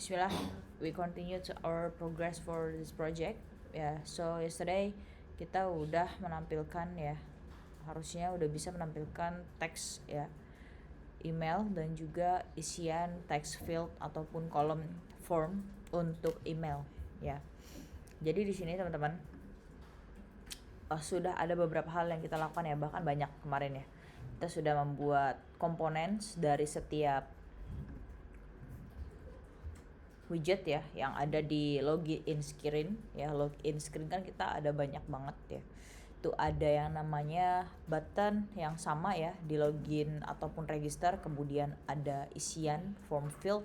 Bismillah, we continue to our progress for this project. So yesterday kita udah menampilkan harusnya udah bisa menampilkan teks email dan juga isian text field ataupun kolom form untuk email Jadi di sini teman-teman sudah ada beberapa hal yang kita lakukan bahkan banyak kemarin Kita sudah membuat komponen dari setiap widget yang ada di login screen. Login screen kan kita ada banyak banget Itu ada yang namanya button yang sama di login ataupun register, kemudian ada isian form field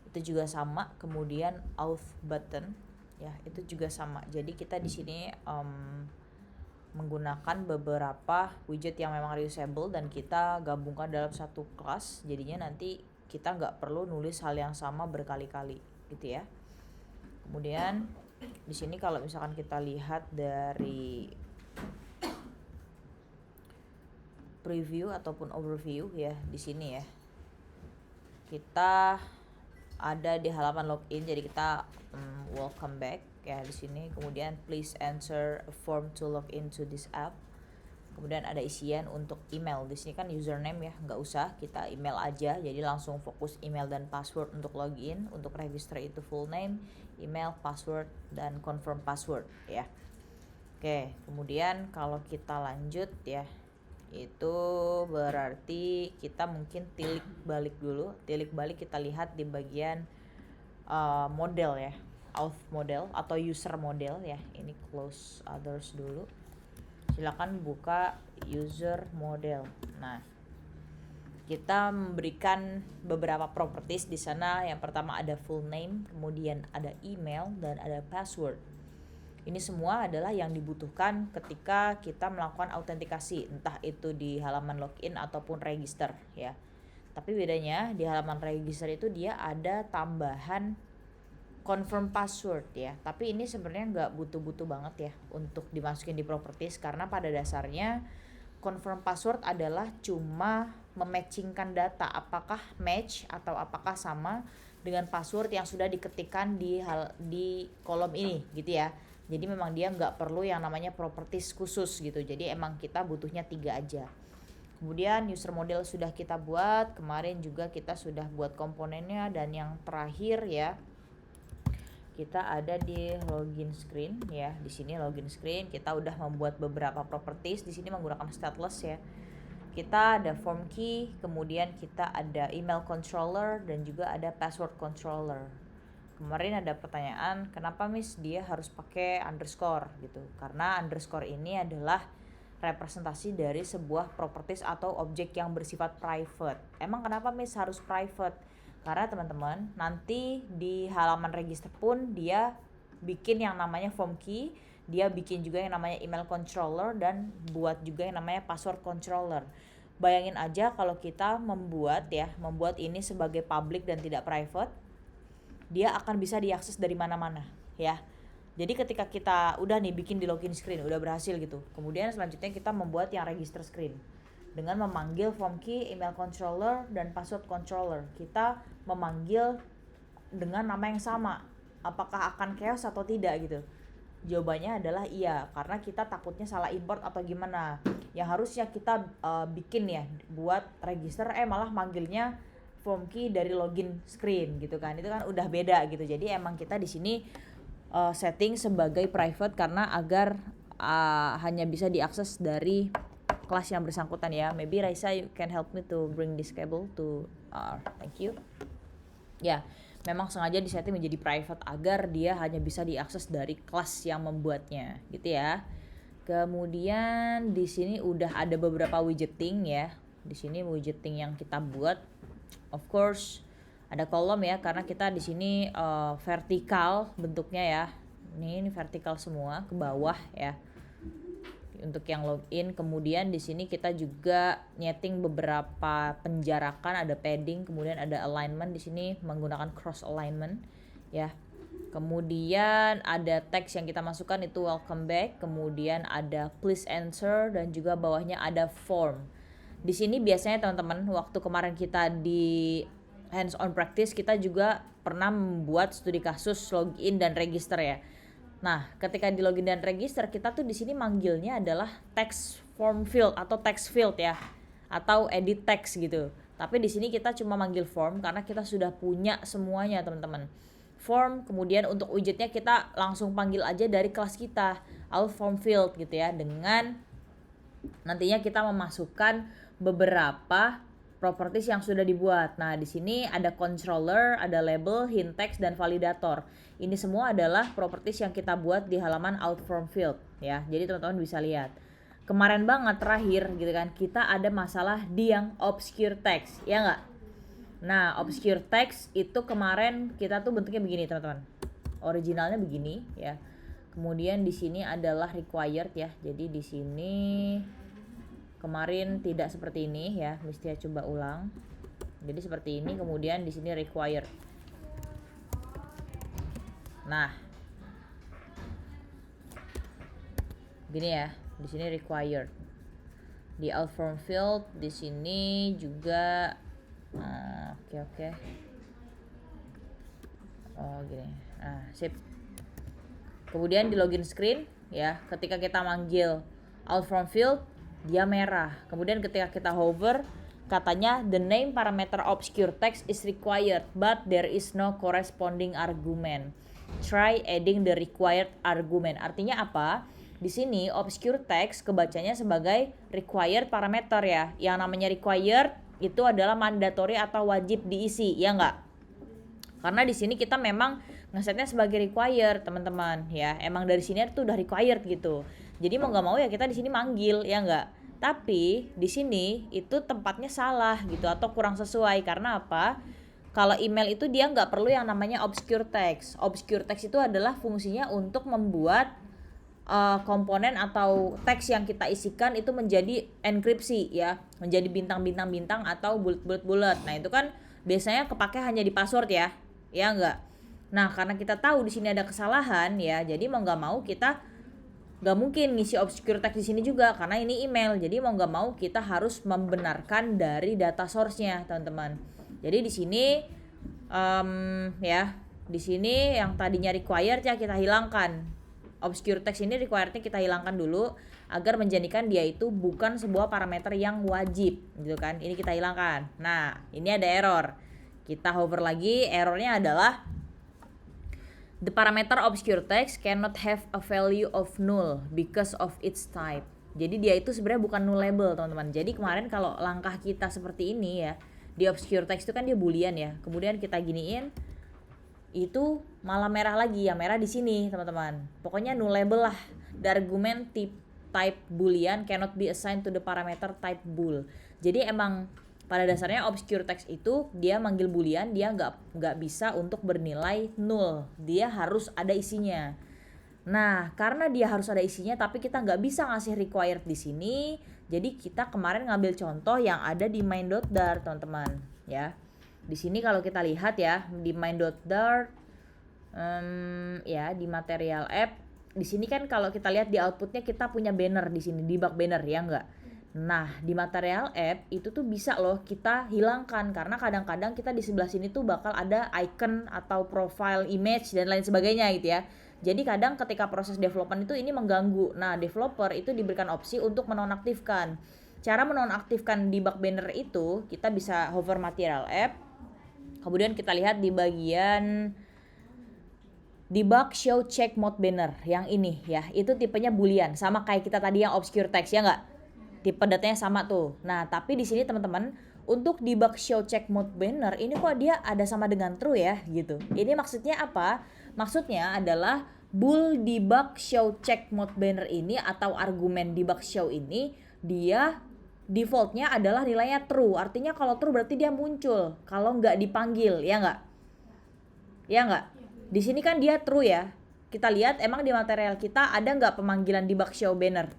itu juga sama, kemudian auth button itu juga sama. Jadi kita di sini menggunakan beberapa widget yang memang reusable dan kita gabungkan dalam satu kelas, jadinya nanti kita nggak perlu nulis hal yang sama berkali-kali gitu ya. Kemudian di sini kalau misalkan kita lihat dari preview ataupun overview di sini kita ada di halaman login, jadi kita welcome back di sini. Kemudian please answer a form to log into this app. Kemudian ada isian untuk email. Di sini kan username nggak usah, kita email aja. Jadi langsung fokus email dan password untuk login. Untuk register itu full name, email, password, dan confirm password Oke, kemudian kalau kita lanjut itu berarti kita mungkin tilik balik dulu. Tilik balik kita lihat di bagian model auth model atau user model Ini close others dulu. Silakan buka user model. Nah, kita memberikan beberapa properties di sana. Yang pertama ada full name, kemudian ada email, dan ada password. Ini semua adalah yang dibutuhkan ketika kita melakukan autentikasi, entah itu di halaman login ataupun register Tapi bedanya di halaman register itu dia ada tambahan confirm password tapi ini sebenarnya nggak butuh-butuh banget untuk dimasukin di properties, karena pada dasarnya confirm password adalah cuma mematchingkan data apakah match atau apakah sama dengan password yang sudah diketikkan di kolom ini gitu Jadi memang dia nggak perlu yang namanya properties khusus gitu, jadi emang kita butuhnya 3 aja. Kemudian user model sudah kita buat, kemarin juga kita sudah buat komponennya. Dan yang terakhir kita ada di login screen di sini login screen kita udah membuat beberapa properties. Di sini menggunakan stateless Kita ada form key, kemudian kita ada email controller, dan juga ada password controller. Kemarin ada pertanyaan, kenapa Miss dia harus pakai underscore gitu? Karena underscore ini adalah representasi dari sebuah properties atau objek yang bersifat private. Emang kenapa Miss harus private? Karena teman-teman nanti di halaman register pun dia bikin yang namanya form key, dia bikin juga yang namanya email controller, dan buat juga yang namanya password controller. Bayangin aja kalau kita membuat ini sebagai public dan tidak private, dia akan bisa diakses dari mana-mana Jadi ketika kita udah bikin di login screen, udah berhasil gitu. Kemudian selanjutnya kita membuat yang register screen dengan memanggil form key, email controller, dan password controller. Kita memanggil dengan nama yang sama. Apakah akan chaos atau tidak gitu? Jawabannya adalah iya, karena kita takutnya salah import atau gimana. Yang harusnya kita bikin buat register malah manggilnya form key dari login screen gitu kan. Itu kan udah beda gitu. Jadi emang kita di sini setting sebagai private karena agar hanya bisa diakses dari kelas yang bersangkutan Maybe Raisa, you can help me to bring this cable to thank you. Memang sengaja disetting menjadi private agar dia hanya bisa diakses dari kelas yang membuatnya gitu Kemudian di sini udah ada beberapa widgeting Di sini widgeting yang kita buat, of course ada kolom karena kita di sini vertikal bentuknya Ini vertikal semua ke bawah untuk yang login. Kemudian di sini kita juga nyeting beberapa penjarakan, ada padding, kemudian ada alignment. Di sini menggunakan cross alignment Kemudian ada teks yang kita masukkan itu welcome back, kemudian ada please answer, dan juga bawahnya ada form. Di sini biasanya teman-teman waktu kemarin kita di hands on practice kita juga pernah membuat studi kasus login dan register ya. Nah, ketika di login dan register kita tuh di sini manggilnya adalah text form field atau text field ya, atau edit text gitu. Tapi di sini kita cuma manggil form karena kita sudah punya semuanya teman-teman. Form, kemudian untuk widgetnya kita langsung panggil aja dari kelas kita, out form field gitu ya, dengan nantinya kita memasukkan beberapa properties yang sudah dibuat. Nah, di sini ada controller, ada label, hint text, dan validator. Ini semua adalah properties yang kita buat di halaman out from field ya. Jadi teman-teman bisa lihat. Kemarin banget terakhir gitu kan, kita ada masalah di yang obscure text, ya nggak? Nah, obscure text itu kemarin kita tuh bentuknya begini teman-teman. Originalnya begini ya. Kemudian di sini adalah required ya. Jadi di sini kemarin tidak seperti ini ya, mesti coba ulang. Jadi seperti ini, kemudian di sini required. Nah, gini ya, di sini required. Di out from field di sini juga oke. Oh gini. Nah, sip. Kemudian di login screen ya, ketika kita manggil out from field dia merah. Kemudian ketika kita hover katanya the name parameter obscure text is required but there is no corresponding argument. Try adding the required argument. Artinya apa? Di sini obscure text kebacanya sebagai required parameter ya. Yang namanya required itu adalah mandatory atau wajib diisi, ya enggak? Karena di sini kita memang ngesetnya sebagai required, teman-teman ya. Emang dari sini tuh udah required gitu. Jadi mau nggak mau ya kita di sini manggil, ya enggak? Tapi di sini itu tempatnya salah gitu atau kurang sesuai. Karena apa? Kalau email itu dia nggak perlu yang namanya obscure text. Obscure text itu adalah fungsinya untuk membuat komponen atau teks yang kita isikan itu menjadi enkripsi ya, menjadi bintang-bintang atau bulat-bulat. Nah, itu kan biasanya kepake hanya di password ya. Ya enggak? Nah, karena kita tahu di sini ada kesalahan ya, jadi mau nggak mau kita nggak mungkin ngisi obscure text di sini juga karena ini email. Jadi mau nggak mau kita harus membenarkan dari data source-nya, teman-teman. Jadi di sini ya, di sini yang tadinya required ya kita hilangkan. Obscure text ini requirednya kita hilangkan dulu agar menjadikan dia itu bukan sebuah parameter yang wajib gitu kan. Ini kita hilangkan. Nah, ini ada error. Kita hover lagi, errornya adalah the parameter obscure text cannot have a value of null because of its type. Jadi dia itu sebenarnya bukan nullable, teman-teman. Jadi kemarin kalau langkah kita seperti ini ya, di obscure text itu kan dia boolean ya. Kemudian kita giniin, itu malah merah lagi, yang merah di sini teman-teman. Pokoknya nullable lah. The argument type boolean cannot be assigned to the parameter type bool. Jadi emang pada dasarnya obscure text itu dia manggil boolean, dia nggak bisa untuk bernilai null. Dia harus ada isinya. Nah, karena dia harus ada isinya tapi kita nggak bisa ngasih required di sini. Jadi kita kemarin ngambil contoh yang ada di main.dart teman-teman ya. Di sini kalau kita lihat ya di main.dart ya di material app di sini kan kalau kita lihat di outputnya kita punya banner di sini, debug banner ya enggak. Nah di material app itu tuh bisa loh kita hilangkan karena kadang-kadang kita di sebelah sini tuh bakal ada icon atau profile image dan lain sebagainya gitu ya. Jadi kadang ketika proses development itu ini mengganggu. Nah developer itu diberikan opsi untuk menonaktifkan. Cara menonaktifkan debug banner itu kita bisa hover material app. Kemudian kita lihat di bagian debug show check mode banner yang ini ya, itu tipenya boolean sama kayak kita tadi yang obscure text ya enggak? Tipe datanya sama tuh. Nah, tapi di sini teman-teman untuk debug show check mode banner ini kok dia ada sama dengan true ya gitu. Ini maksudnya apa? Maksudnya adalah bool debug show check mode banner ini atau argumen debug show ini dia defaultnya adalah nilainya true. Artinya kalau true berarti dia muncul. Kalau nggak dipanggil, ya nggak? Ya nggak? Di sini kan dia true ya. Kita lihat emang di material kita ada nggak pemanggilan debug show banner?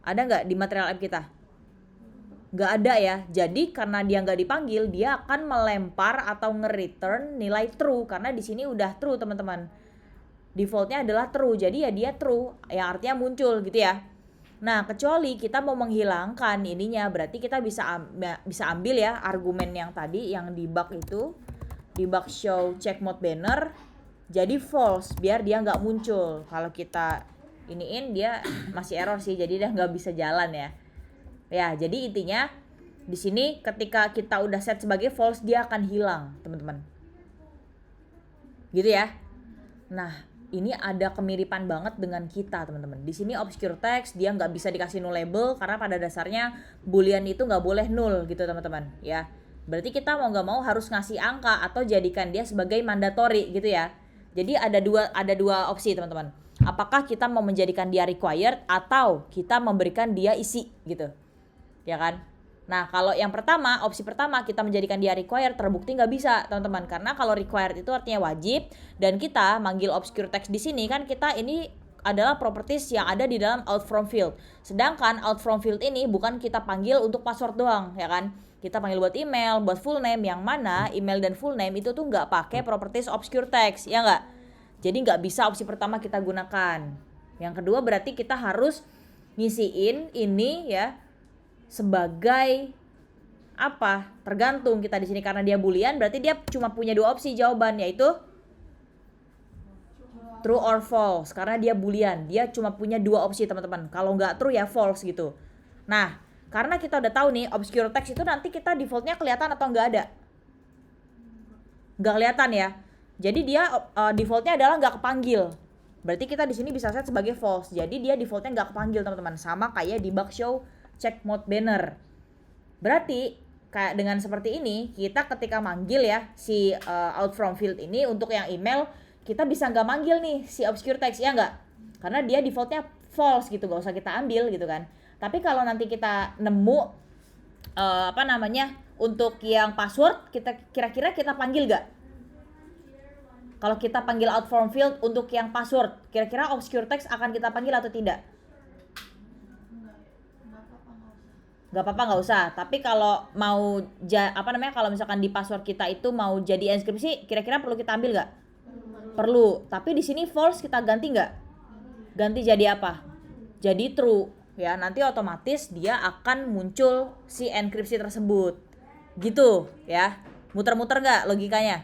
Ada nggak di material app kita? Nggak ada ya. Jadi karena dia nggak dipanggil, dia akan melempar atau nge-return nilai true. Karena di sini udah true teman-teman. Defaultnya adalah true. Jadi ya dia true. Yang artinya muncul gitu ya. Nah, kecuali kita mau menghilangkan ininya, berarti kita bisa ambil ya argumen yang tadi yang debug itu, debug show check mode banner jadi false biar dia nggak muncul. Kalau kita iniin dia masih error sih, jadi dia nggak bisa jalan ya. Ya, jadi intinya di sini ketika kita udah set sebagai false dia akan hilang, teman-teman. Gitu ya. Nah, ini ada kemiripan banget dengan kita, teman-teman. Di sini obscure text dia nggak bisa dikasih nullable karena pada dasarnya boolean itu nggak boleh null gitu, teman-teman. Ya, berarti kita mau nggak mau harus ngasih angka atau jadikan dia sebagai mandatory gitu ya. Jadi ada dua opsi, teman-teman. Apakah kita mau menjadikan dia required atau kita memberikan dia isi gitu, ya kan? Nah, kalau yang pertama, opsi pertama kita menjadikan dia required, terbukti nggak bisa, teman-teman. Karena kalau required itu artinya wajib, dan kita manggil obscure text di sini kan kita ini adalah properties yang ada di dalam out from field. Sedangkan out from field ini bukan kita panggil untuk password doang, ya kan? Kita panggil buat email, buat full name, yang mana email dan full name itu tuh nggak pakai properties obscure text, ya nggak? Jadi nggak bisa opsi pertama kita gunakan. Yang kedua berarti kita harus ngisiin ini ya sebagai apa? Tergantung kita di sini karena dia boolean, berarti dia cuma punya dua opsi jawaban, yaitu true or false. Karena dia boolean, dia cuma punya dua opsi, teman-teman. Kalau nggak true ya false gitu. Nah, karena kita udah tahu nih obscure text itu nanti kita defaultnya kelihatan atau nggak ada? Nggak kelihatan ya. Jadi dia defaultnya adalah nggak kepanggil. Berarti kita di sini bisa set sebagai false. Jadi dia defaultnya nggak kepanggil, teman-teman. Sama kayak di bug show check mode banner. Berarti kayak dengan seperti ini kita ketika manggil ya si out from field ini untuk yang email kita bisa nggak manggil nih si obscure text ya nggak, karena dia defaultnya false gitu, nggak usah kita ambil gitu kan. Tapi kalau nanti kita nemu untuk yang password, kita kira-kira kita panggil nggak? Kalau kita panggil out from field untuk yang password, kira-kira obscure text akan kita panggil atau tidak? Gak apa-apa, nggak usah. Tapi kalau mau kalau misalkan di password kita itu mau jadi inskripsi, kira-kira perlu kita ambil nggak? Perlu. Tapi di sini false kita ganti nggak? Ganti jadi apa? Jadi true ya. Nanti otomatis dia akan muncul si inskripsi tersebut. Gitu ya. Muter-muter nggak logikanya?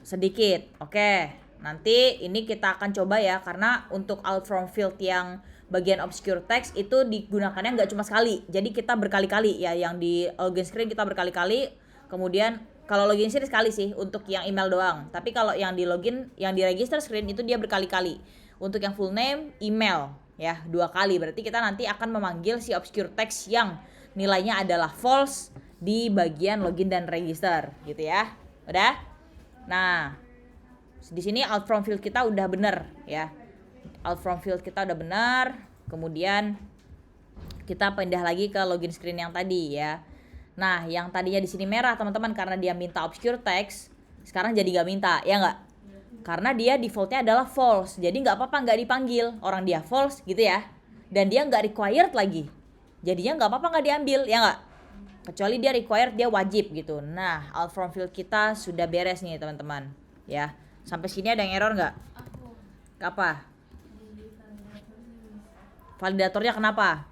Sedikit. Oke. Nanti ini kita akan coba ya, karena untuk out from field yang bagian obscure text itu digunakannya nggak cuma sekali, jadi kita berkali-kali ya. Yang di login screen kita berkali-kali, kemudian kalau login screen sekali sih untuk yang email doang, tapi kalau yang di login, yang di register screen itu dia berkali-kali. Untuk yang full name, email ya 2 kali. Berarti kita nanti akan memanggil si obscure text yang nilainya adalah false di bagian login dan register gitu ya. Udah? Nah, di sini out from field kita udah bener ya. Out from field kita udah benar. Kemudian kita pindah lagi ke login screen yang tadi ya. Nah, yang tadinya di sini merah, teman-teman, karena dia minta obscure text, sekarang jadi nggak minta, ya nggak? Karena dia defaultnya adalah false, jadi nggak apa-apa nggak dipanggil, orang dia false gitu ya. Dan dia nggak required lagi, jadinya nggak apa-apa nggak diambil, ya nggak? Kecuali dia required, dia wajib gitu. Nah, out from field kita sudah beres nih, teman-teman. Ya, sampai sini ada yang error nggak? Apa? Validatornya kenapa?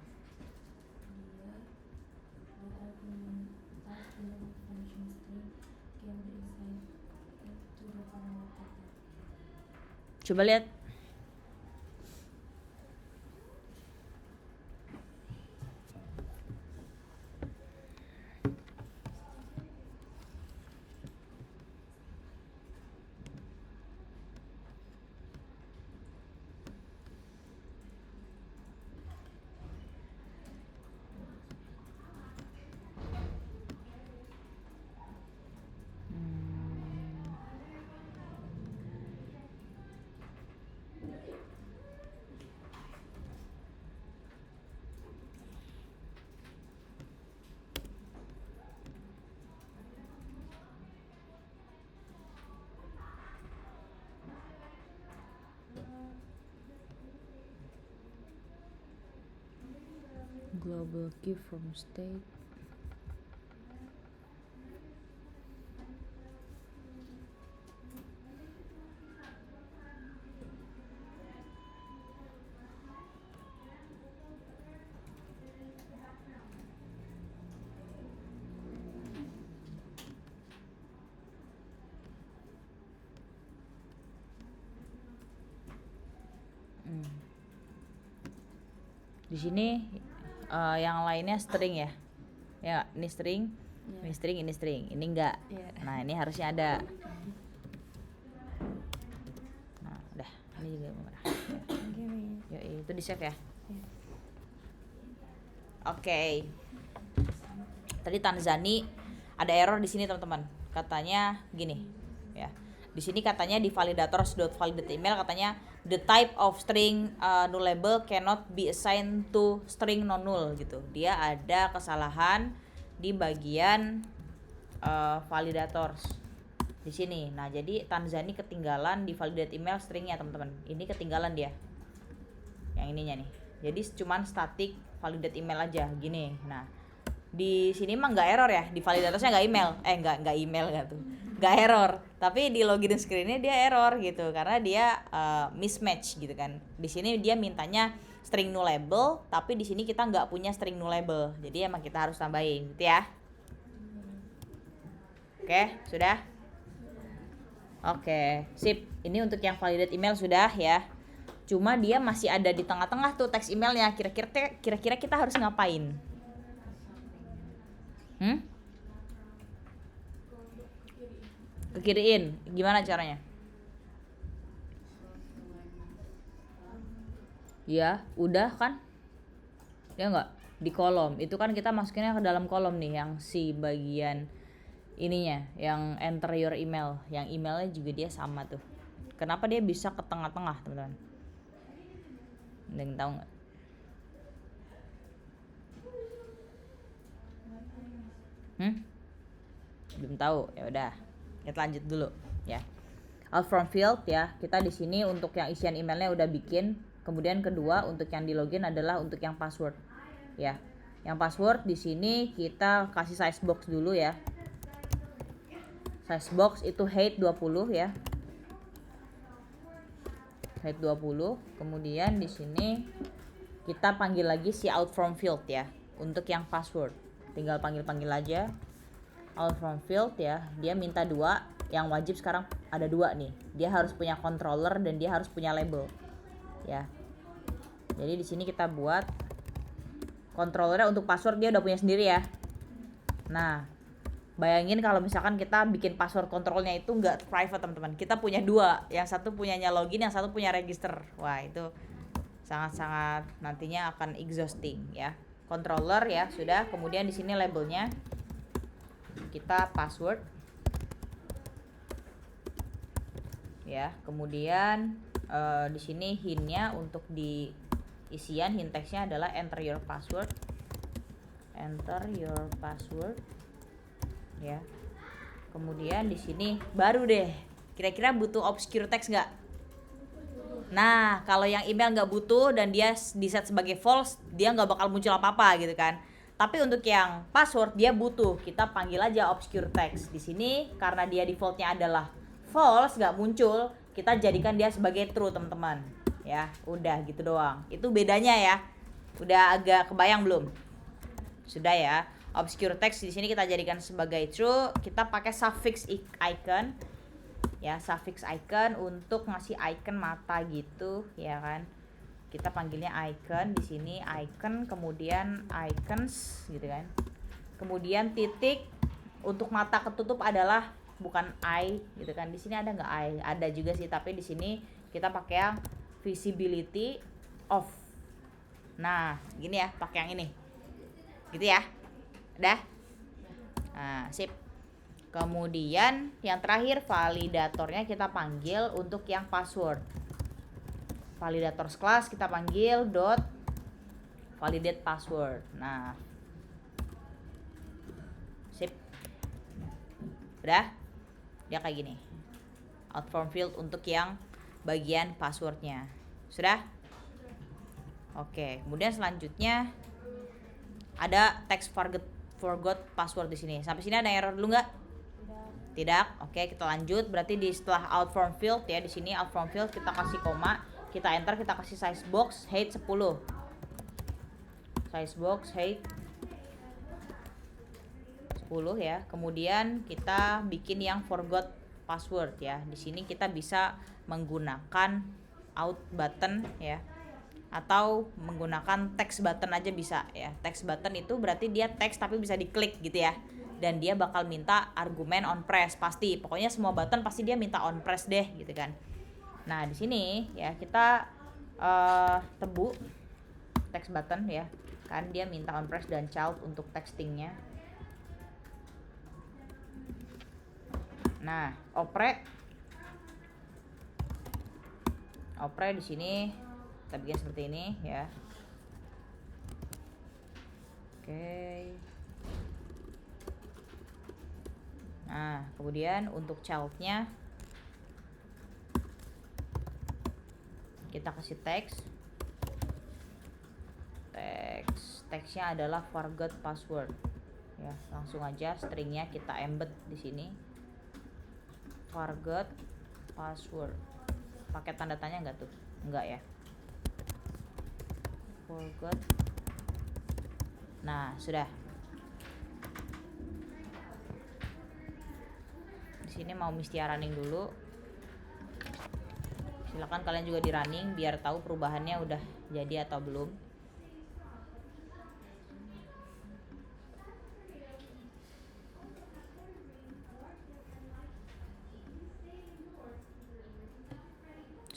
Coba lihat. Global key from state. Di sini yang lainnya string ya. Ya, ini string, ini string, ini string. Ini enggak. Nah, ini harusnya ada. Nah, udah. Ini juga merah. Ya, itu di save ya. Oke. Tadi Tanzani ada error di sini teman-teman. Katanya gini, ya. Di sini katanya di validators.validate email katanya the type of string nullable cannot be assigned to string non null gitu. Dia ada kesalahan di bagian validators di sini. Nah, jadi Tanzani ketinggalan di validate email stringnya teman-teman. Ini ketinggalan dia. Yang ininya nih. Jadi cuman static validate email aja gini. Nah, di sini mah nggak error ya, di validatorsnya nggak email, nggak email nggak tuh, nggak error, tapi di login screennya dia error gitu karena dia mismatch gitu kan. Di sini dia mintanya string nullable, tapi di sini kita nggak punya string nullable, jadi emang kita harus tambahin gitu ya. Oke, sudah. Oke, sip. Ini untuk yang validate email sudah ya. Cuma dia masih ada di tengah-tengah tuh teks emailnya. Kira-kira kita harus ngapain? Kekiriin, gimana caranya? Ya, udah kan? Ya enggak? Di kolom, itu kan kita masukinnya ke dalam kolom nih, yang si bagian ininya, yang enter your email. Yang emailnya juga dia sama tuh. Kenapa dia bisa ke tengah-tengah, teman-teman? Ada yang tahu nggak? Belum tahu, ya udah. Kita lanjut dulu ya. Out from field ya, kita di sini untuk yang isian emailnya udah bikin. Kemudian kedua untuk yang di login adalah untuk yang password ya. Yang password di sini kita kasih size box dulu ya. Size box itu height 20 ya. Height 20. Kemudian di sini kita panggil lagi si out from field ya. Untuk yang password tinggal panggil aja out from field ya. Dia minta 2, yang wajib sekarang ada 2 nih. Dia harus punya controller dan dia harus punya label ya. Jadi di sini kita buat controllernya untuk password dia udah punya sendiri ya. Nah, bayangin kalau misalkan kita bikin password kontrolnya itu nggak private teman-teman. Kita punya 2, yang satu punyanya login, yang satu punya register. Wah, itu sangat-sangat nantinya akan exhausting ya. Controller ya sudah. Kemudian di sini labelnya kita password ya. Kemudian di sini hintnya untuk di isian hint text-nya adalah enter your password ya. Kemudian di sini baru deh kira-kira butuh obscure text nggak? Nah, kalau yang email nggak butuh dan dia di set sebagai false, dia nggak bakal muncul apa-apa gitu kan. Tapi untuk yang password dia butuh, kita panggil aja obscure text. Di sini karena dia defaultnya adalah false, nggak muncul, kita jadikan dia sebagai true teman-teman. Ya, udah gitu doang. Itu bedanya ya. Udah agak kebayang belum? Sudah ya. Obscure text di sini kita jadikan sebagai true. Kita pakai suffix icon. Ya, suffix icon untuk ngasih icon mata gitu, ya kan. Kita panggilnya icon di sini icon, kemudian icons gitu kan. Kemudian titik untuk mata ketutup adalah bukan eye gitu kan. Di sini ada nggak eye? Ada juga sih, tapi di sini kita pakai yang visibility off. Nah, gini ya, pakai yang ini. Gitu ya. Udah? Nah, sip. Kemudian yang terakhir validatornya kita panggil untuk yang password. Validators class kita panggil dot validate password. Nah, sip. Udah? Dia kayak gini. Out from field untuk yang bagian passwordnya. Sudah? Oke. Kemudian selanjutnya ada text forgot password di sini. Sampai sini ada error dulu nggak? Tidak. Oke, kita lanjut. Berarti di setelah out from field ya, di sini out from field kita kasih koma, kita enter, kita kasih size box height 10. Size box height 10 ya. Kemudian kita bikin yang forgot password ya. Di sini kita bisa menggunakan out button ya. atau menggunakan text button aja bisa ya. Text button itu berarti dia text tapi bisa diklik gitu ya, dan dia bakal minta argumen on press pasti, pokoknya semua button pasti dia minta on press deh gitu kan. Nah di sini ya kita tebu text button ya kan, dia minta on press dan child untuk textingnya. Nah opre di sini kita bikin seperti ini ya. Oke. Nah kemudian untuk childnya kita kasih teksnya adalah forgot password ya, langsung aja stringnya kita embed di sini, forgot password. Pakai tanda tanya enggak tuh? Enggak ya, forgot. Nah sudah. Di sini mau Mistia running dulu, silakan kalian juga di running biar tahu perubahannya udah jadi atau belum.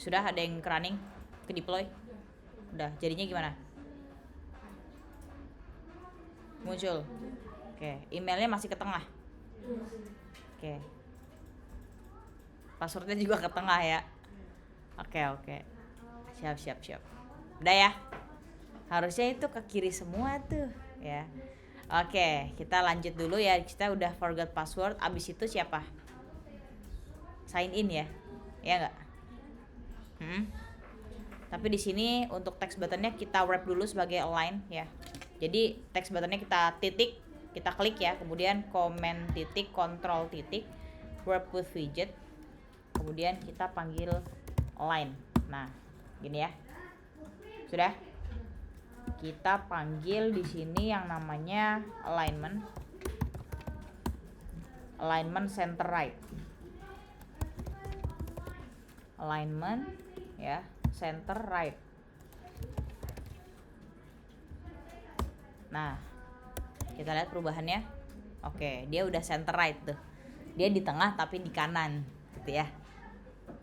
Sudah ada yang ke running, ke deploy? Udah, jadinya gimana? Muncul. Oke, emailnya masih ke tengah. Oke. Passwordnya juga ke tengah ya. Oke. Siap. Udah ya. Harusnya itu ke kiri semua tuh ya. Oke, kita lanjut dulu ya. Kita udah forgot password, abis itu siapa? Sign in ya. Ya enggak? Tapi di sini untuk text buttonnya kita wrap dulu sebagai align ya. Jadi text buttonnya kita titik, kita klik ya, kemudian command titik, control titik, wrap with widget, kemudian kita panggil align. Nah, gini ya. Sudah? Kita panggil di sini yang namanya alignment center right. Alignment ya, center right. Nah, kita lihat perubahannya. Oke, dia udah center right tuh. Dia di tengah tapi di kanan gitu ya.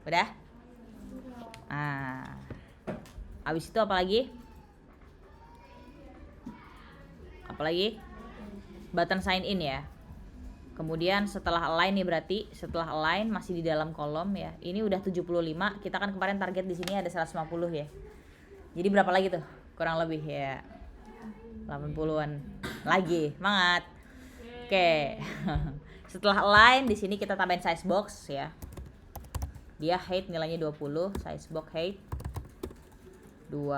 Udah? Nah, abis itu apa lagi? Button sign in ya. Kemudian setelah align nih, berarti setelah align masih di dalam kolom ya. Ini udah 75, kita kan kemarin target di sini ada 150 ya. Jadi berapa lagi tuh? Kurang lebih ya 80-an lagi. Semangat. Oke. Setelah align di sini kita tambahin size box ya. Dia height nilainya 20, size box height 20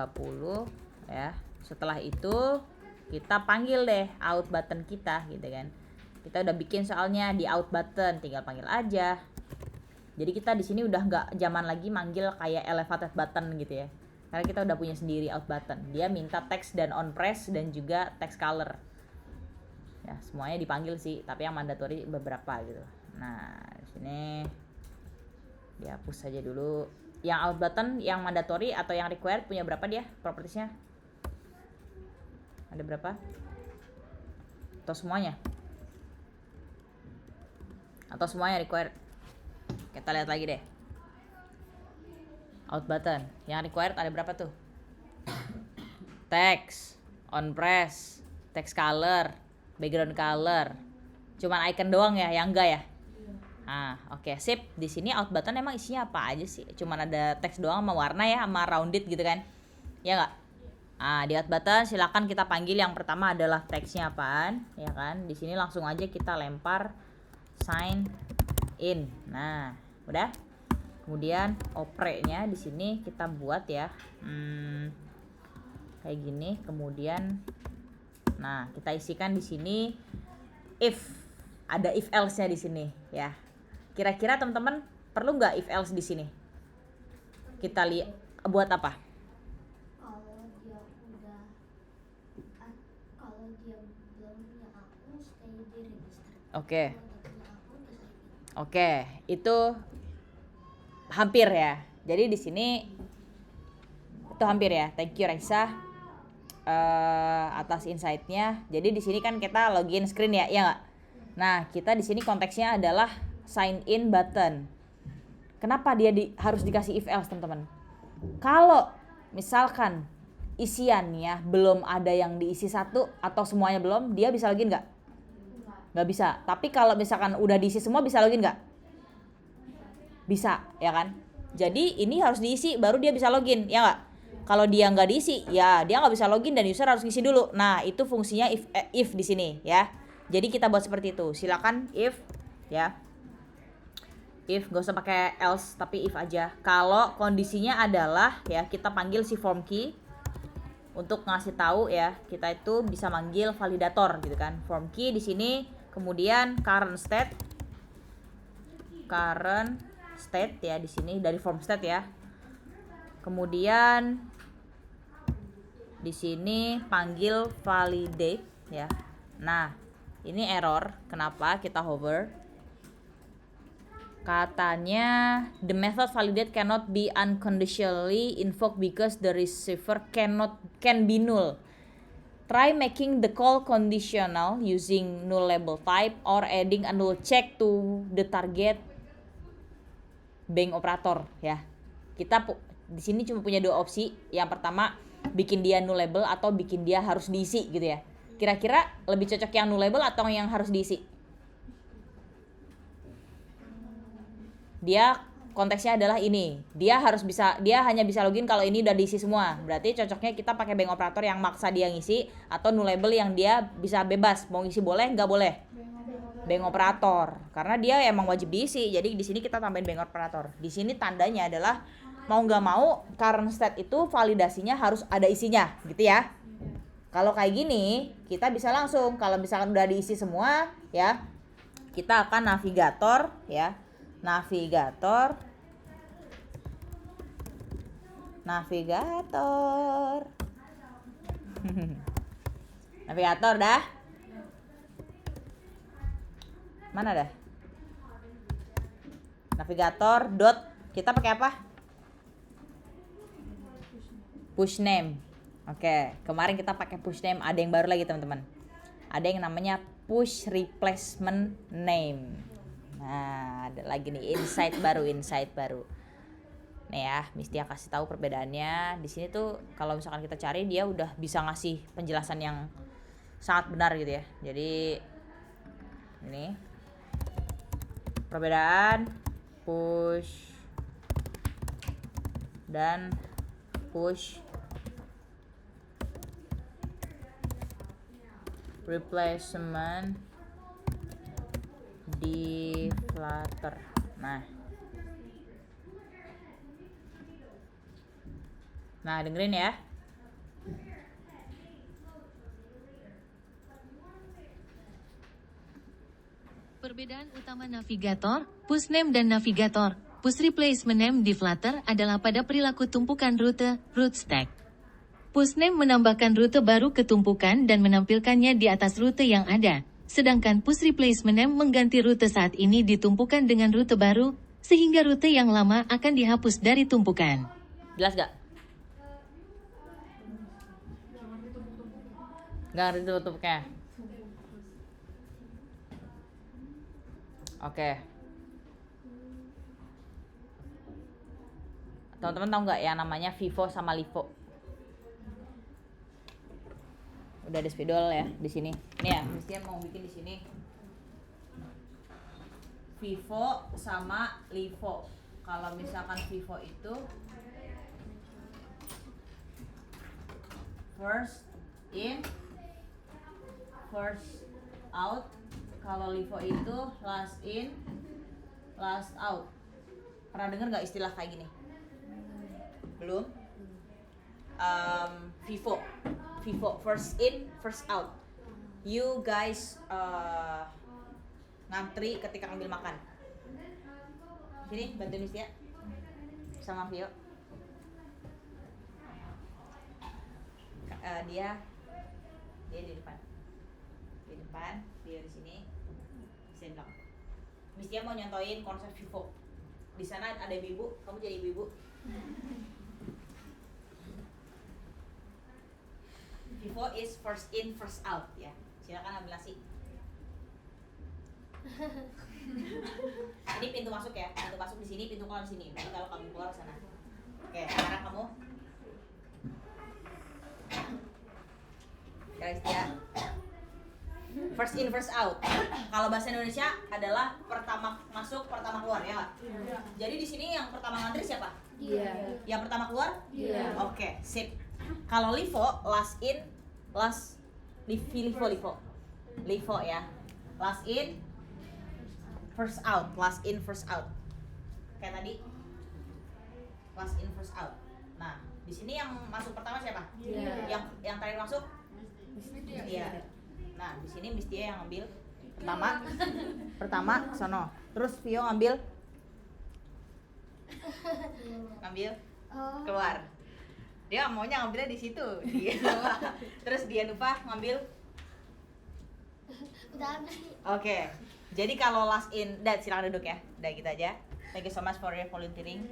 ya. Setelah itu kita panggil deh out button kita gitu kan. Kita udah bikin soalnya di out button, tinggal panggil aja. Jadi kita di sini udah nggak zaman lagi manggil kayak elevated button gitu ya, karena kita udah punya sendiri out button. Dia minta text dan on press dan juga text color ya, semuanya dipanggil sih, tapi yang mandatory beberapa gitu. Nah di sini dihapus saja dulu. Yang out button, yang mandatory atau yang required punya berapa dia propertiesnya? Ada berapa? Atau semuanya? Atau semuanya required? Kita lihat lagi deh. Out button yang required ada berapa tuh? Text, on press, text color, background color. Cuman icon doang ya yang enggak ya? Nah, oke, sip. Di sini out button emang isinya apa aja sih? Cuman ada teks doang sama warna ya, sama rounded gitu kan? Ya enggak? Nah, di out button silakan kita panggil yang pertama adalah teksnya apaan, ya kan? Di sini langsung aja kita lempar sign in. Nah, udah. Kemudian opre-nya di sini kita buat ya. Kayak gini. Kemudian nah, kita isikan di sini if, ada if else-nya di sini ya. Kira-kira teman-teman perlu nggak if else di sini? Kita lihat buat apa? Kalau dia belum punya akun, stay di register. Oke, itu hampir ya. Jadi di sini Itu hampir ya. Thank you Raisa atas insight-nya. Jadi di sini kan kita login screen ya, nggak? Nah, kita di sini konteksnya adalah sign in button. Kenapa dia harus dikasih if else, teman-teman? Kalau misalkan isiannya belum ada yang diisi satu atau semuanya belum, dia bisa login nggak? Nggak bisa. Tapi kalau misalkan udah diisi semua, bisa login nggak? Bisa, ya kan? Jadi ini harus diisi baru dia bisa login, ya nggak? Kalau dia nggak diisi, ya dia nggak bisa login dan user harus ngisi dulu. Nah, itu fungsinya if di sini, ya. Jadi kita buat seperti itu. Silakan if, ya. If, gak usah pakai else tapi if aja. Kalau kondisinya adalah ya kita panggil si form key untuk ngasih tahu ya kita itu bisa manggil validator gitu kan. Form key di sini, kemudian current state ya di sini dari form state ya. Kemudian di sini panggil validate ya. Nah, ini error. Kenapa kita hover? Katanya the method validate cannot be unconditionally invoked because the receiver can be null. Try making the call conditional using null label type or adding a null check to the target bank operator ya. Kita di sini cuma punya dua opsi. Yang pertama bikin dia null label atau bikin dia harus diisi gitu ya. Kira-kira lebih cocok yang null label atau yang harus diisi? Dia konteksnya adalah ini. Dia hanya bisa login kalau ini udah diisi semua. Berarti cocoknya kita pakai bank operator yang maksa dia ngisi atau null label yang dia bisa bebas mau ngisi boleh nggak boleh. Bank operator karena dia emang wajib diisi. Jadi di sini kita tambahin bank operator. Di sini tandanya adalah mau nggak mau current state itu validasinya harus ada isinya gitu ya. Kalau kayak gini kita bisa langsung kalau misalkan udah diisi semua ya kita akan navigator ya. Navigator navigator dah mana dah navigator dot kita pakai apa? Push name. Oke, kemarin kita pakai push name, ada yang baru lagi teman-teman, ada yang namanya push replacement name. Nah, ada lagi nih insight baru. Nih ya, Mistia kasih tahu perbedaannya. Di sini tuh kalau misalkan kita cari dia udah bisa ngasih penjelasan yang sangat benar gitu ya. Jadi ini perbedaan push dan push replacement di Flutter. Nah dengerin ya. Perbedaan utama navigator, push name dan navigator, push replacement name di Flutter adalah pada perilaku tumpukan rute, route stack. Push name menambahkan rute baru ke tumpukan dan menampilkannya di atas rute yang ada. Sedangkan push replacement name mengganti rute saat ini ditumpukan dengan rute baru, sehingga rute yang lama akan dihapus dari tumpukan. Jelas gak? Gak ngerti tutupnya. Oke. Teman-teman tahu nggak yang namanya Vivo sama Livo? Udah ada spidol ya di sini. Nih ya, mestinya mau bikin di sini. Vivo sama Livo. Kalau misalkan Vivo itu first in, first out. Kalau Livo itu last in, last out. Pernah dengar nggak istilah kayak gini? Belum? Vivo first in, first out. You guys ngantri ketika ambil makan. Sini bantuin Nistia sama Vio. Dia di depan. Di depan, dia di sini. Sendok. Mistia mau nyontoin konsep Vivo. Di sana ada ibu, kamu jadi ibu. Vivo is first in first out ya. Silakan ambil nasi. Ini pintu masuk ya. Pintu masuk di sini, pintu keluar di sini. Jadi kalau kamu keluar ke sana. Oke, sekarang kamu guys ya. First in first out. Kalau bahasa Indonesia adalah pertama masuk, pertama keluar ya nggak? Jadi di sini yang pertama ngantri siapa? Yang pertama keluar? Oke, sip. Kalau Livo, last in, last Livo ya. Last in, first out. Last in, first out. Kayak tadi. Last in, first out. Nah, di sini yang masuk pertama siapa? Yang terakhir masuk? Iya. Nah, di sini Miss Tia yang ngambil pertama sono. Terus Vio ngambil keluar. Dia maunya ngambilnya di situ. Terus dia lupa ngambil. Oke. Jadi kalau last in, silakan duduk ya. Udah gitu aja. Thank you so much for your volunteering.